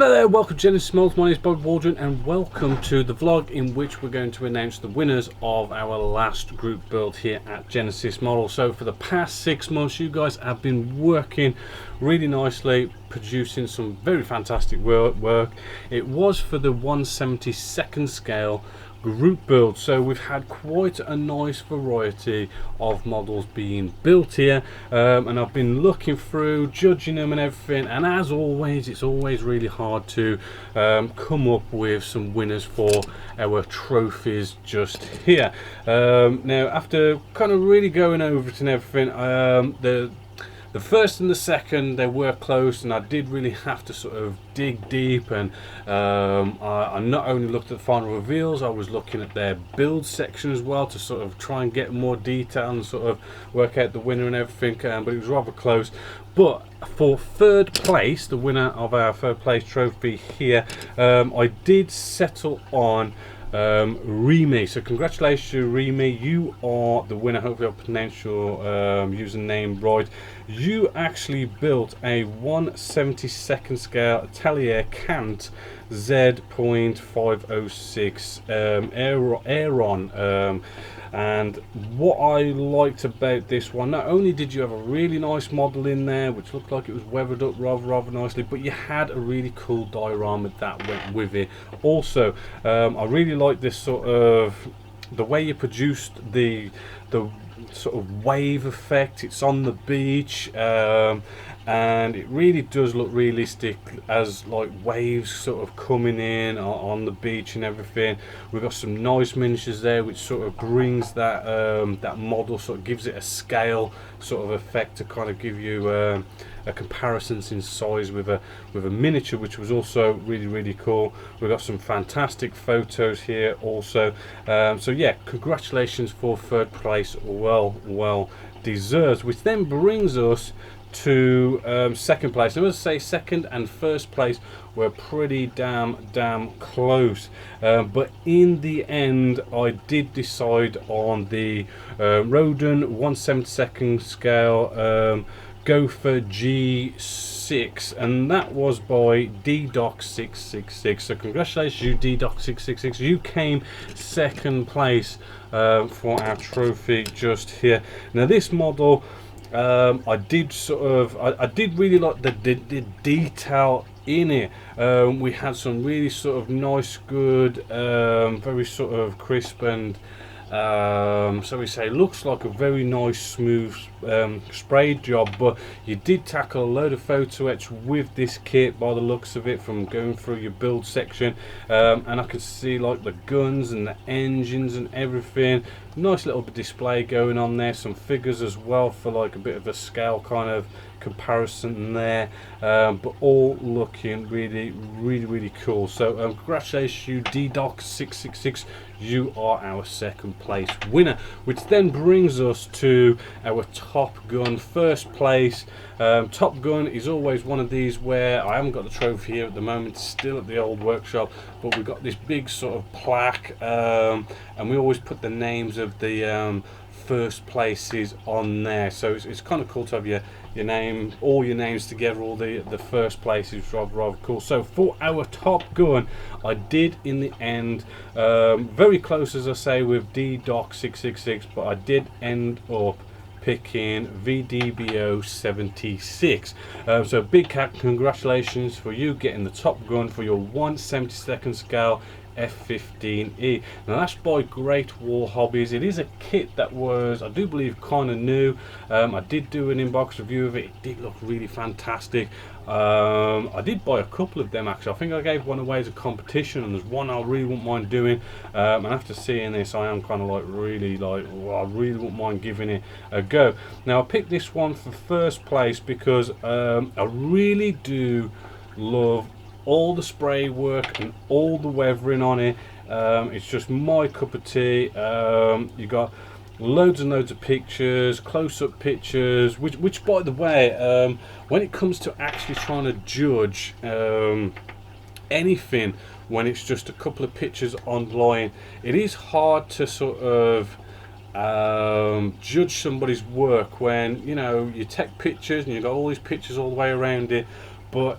Hello there, welcome to Genesis Models. My name is Bob Waldron and welcome to the vlog in which we're going to announce the winners of our last group build here at Genesis Models. So for the past 6 months you guys have been working really nicely, producing some very fantastic work. It was for the 1/72nd scale group build, so we've had quite a nice variety of models being built here, and I've been looking through, judging them and everything, and as always it's always really hard to come up with some winners for our trophies just here. Now after kind of really going over it and everything, the first and the second, they were close, and I did really have to sort of dig deep, and I not only looked at the final reveals, I was looking at their build section as well to sort of try and get more detail and sort of work out the winner and everything, but it was rather close. But for third place, the winner of our third place trophy here, I did settle on Remy. So congratulations to Remy, you are the winner. Hopefully I pronounced your username right. You actually built a 1/72nd scale Atelier Cant Z.506 Aeron. And what I liked about this one, not only did you have a really nice model in there which looked like it was weathered up rather nicely, but you had a really cool diorama that went with it. Also, I really like this sort of the way you produced the sort of wave effect. It's on the beach, and it really does look realistic as like waves sort of coming in on the beach and everything. We've got some nice miniatures there which sort of brings that that model, sort of gives it a scale sort of effect to kind of give you a comparison in size with a miniature, which was also really cool. We've got some fantastic photos here also, so yeah, congratulations for third place, well deserved, which then brings us to second place. Now, as I say, second and first place were pretty damn close, but in the end I did decide on the Rodin 1/72nd scale Gopher G6, and that was by DDoc666. So congratulations you, DDoc666, you came second place for our trophy just here. Now this model, I did really like the detail in it. We had some really sort of nice, good, very sort of crisp, and so we say looks like a very nice smooth sprayed job, but you did tackle a load of photo etch with this kit by the looks of it from going through your build section, and I could see like the guns and the engines and everything. Nice little display going on there, some figures as well for like a bit of a scale kind of comparison there, but all looking really cool. So congratulations you, DDoc666, you are our second place winner, which then brings us to our Top Gun first place. Top Gun is always one of these where I haven't got the trophy here at the moment, it's still at the old workshop, but we've got this big sort of plaque, and we always put the names of the first places on there, so it's kind of cool to have your name, all your names together, all the first places, rather cool. So for our Top Gun, I did in the end, very close as I say with DDoc666, but I did end up picking VDBO76. So big congratulations for you getting the Top Gun for your 1/72nd scale F15E. Now that's by Great Wall Hobbies. It is a kit that was, I do believe, kind of new. I did do an inbox review of it. It did look really fantastic. I did buy a couple of them actually. I think I gave one away as a competition, and there's one I really wouldn't mind doing, and after seeing this I am kind of like really like, well, I really wouldn't mind giving it a go. Now I picked this one for first place because I really do love all the spray work and all the weathering on it. It's just my cup of tea. You got loads and loads of pictures, close-up pictures, which by the way, when it comes to actually trying to judge anything when it's just a couple of pictures online, it is hard to sort of judge somebody's work when, you know, you take pictures and you've got all these pictures all the way around it, but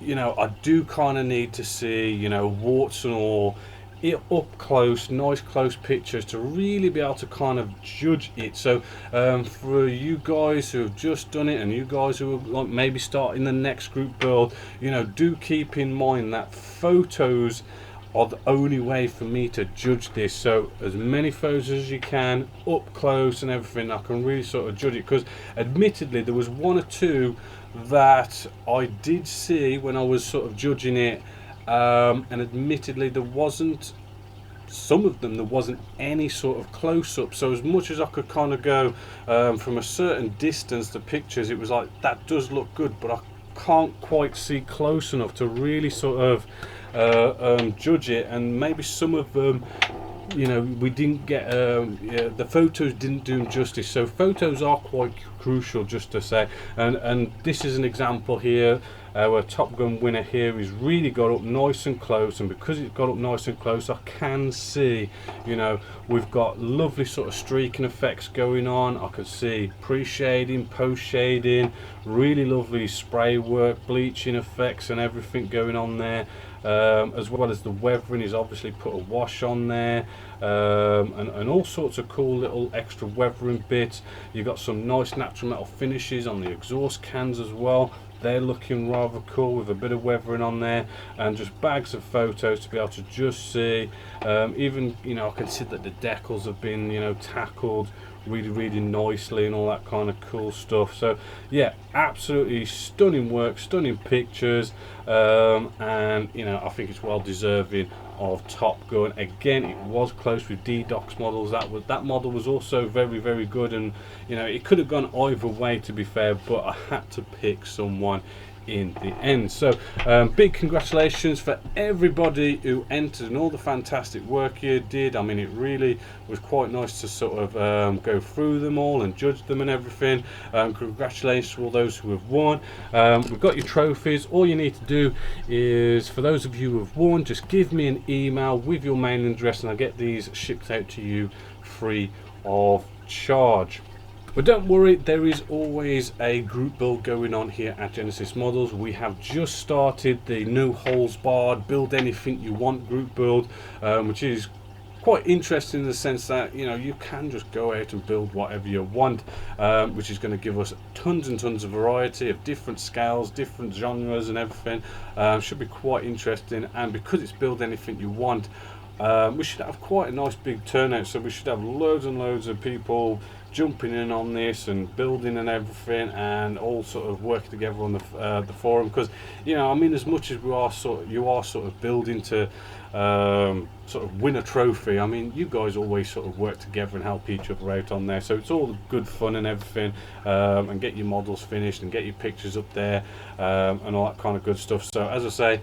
you know, I do kind of need to see, you know, warts and all, it up close, nice close pictures to really be able to kind of judge it. So for you guys who have just done it, and you guys who are like maybe starting the next group build, you know, do keep in mind that photos are the only way for me to judge this. So as many photos as you can, up close and everything, I can really sort of judge it, because admittedly there was one or two that I did see when I was sort of judging it, and admittedly there wasn't, some of them there wasn't any sort of close-up. So as much as I could kind of go from a certain distance, the pictures, it was like, that does look good, but I can't quite see close enough to really sort of judge it. And maybe some of them, you know, we didn't get the photos didn't do them justice. So photos are quite crucial, just to say. And this is an example here. Our Top Gun winner here is really got up nice and close, and because it's got up nice and close, I can see, you know, we've got lovely sort of streaking effects going on. I could see pre-shading, post-shading, really lovely spray work, bleaching effects and everything going on there. As well as the weathering, is obviously put a wash on there, and all sorts of cool little extra weathering bits. You've got some nice natural metal finishes on the exhaust cans as well. They're looking rather cool with a bit of weathering on there, and just bags of photos to be able to just see. Even, you know, I can see that the decals have been, you know, tackled really nicely and all that kind of cool stuff. So yeah, absolutely stunning work, stunning pictures, and you know, I think it's well deserving of Top Gun. Again, it was close with D-Doc's models. That model was also very good, and you know, it could have gone either way, to be fair, but I had to pick someone in the end. So big congratulations for everybody who entered and all the fantastic work you did. I mean, it really was quite nice to sort of go through them all and judge them and everything. Congratulations to all those who have won. We've got your trophies. All you need to do is, for those of you who have won, just give me an email with your mailing address and I'll get these shipped out to you free of charge. But don't worry, there is always a group build going on here at Genesis Models. We have just started the no holes barred build anything you want group build, which is quite interesting in the sense that, you know, you can just go out and build whatever you want, which is going to give us tons and tons of variety of different scales, different genres and everything. Should be quite interesting, and because it's build anything you want, we should have quite a nice big turnout. So we should have loads and loads of people jumping in on this and building and everything, and all sort of working together on the forum, because, you know, I mean, as much as you are sort of building to sort of win a trophy, I mean, you guys always sort of work together and help each other out on there, so it's all good fun and everything, and get your models finished and get your pictures up there, and all that kind of good stuff. So as I say,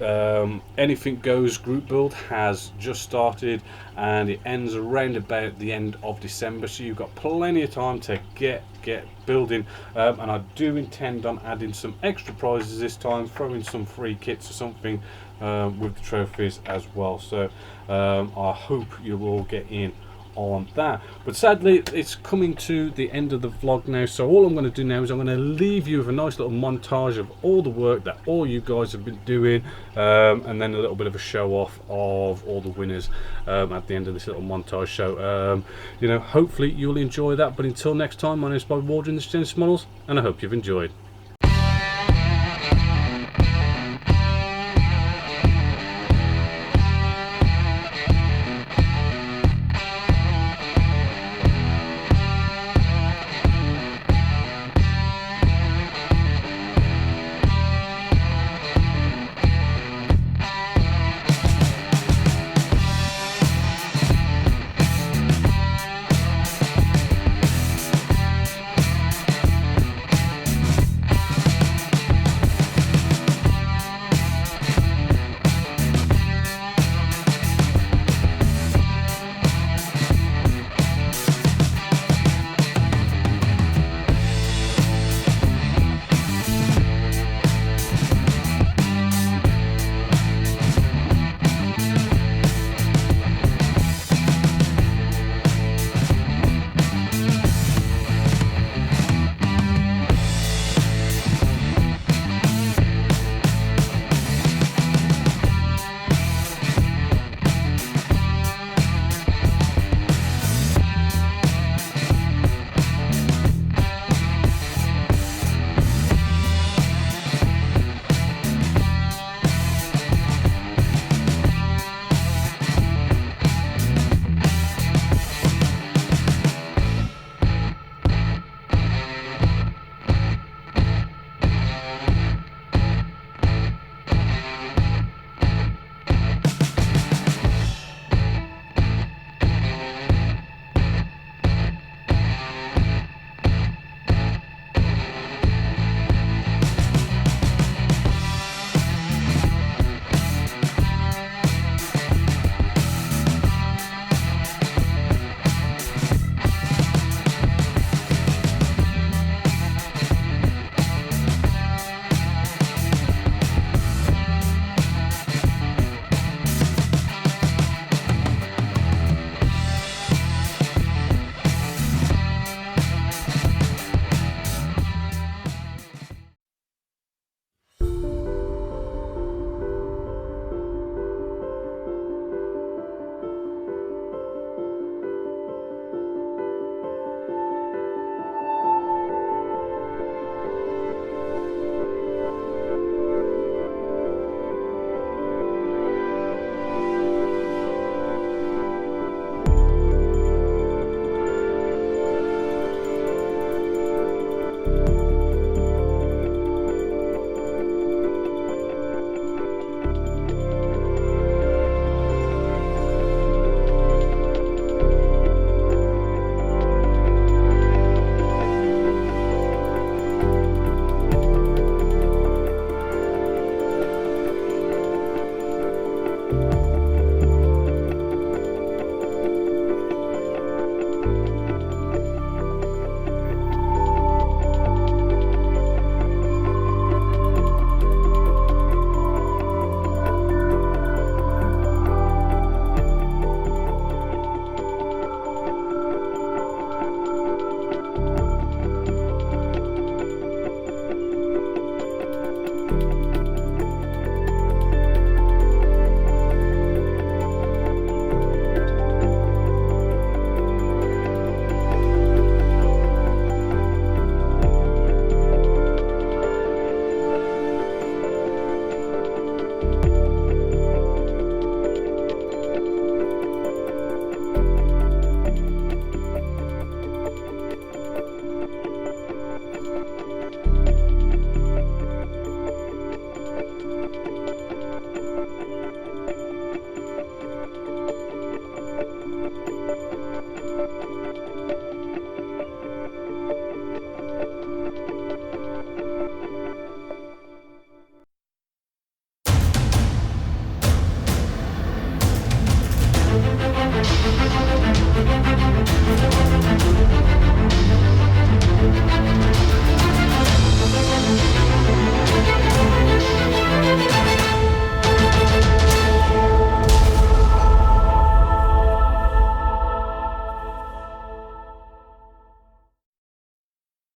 Anything Goes group build has just started and it ends around about the end of December, so you've got plenty of time to get building, and I do intend on adding some extra prizes this time, throwing some free kits or something with the trophies as well. So I hope you all get in on that. But sadly, it's coming to the end of the vlog now, so all I'm going to do now is I'm going to leave you with a nice little montage of all the work that all you guys have been doing, and then a little bit of a show off of all the winners at the end of this little montage show. You know, hopefully you'll enjoy that. But until next time, my name is Bob Waldron, this is Genesis Models, and I hope you've enjoyed.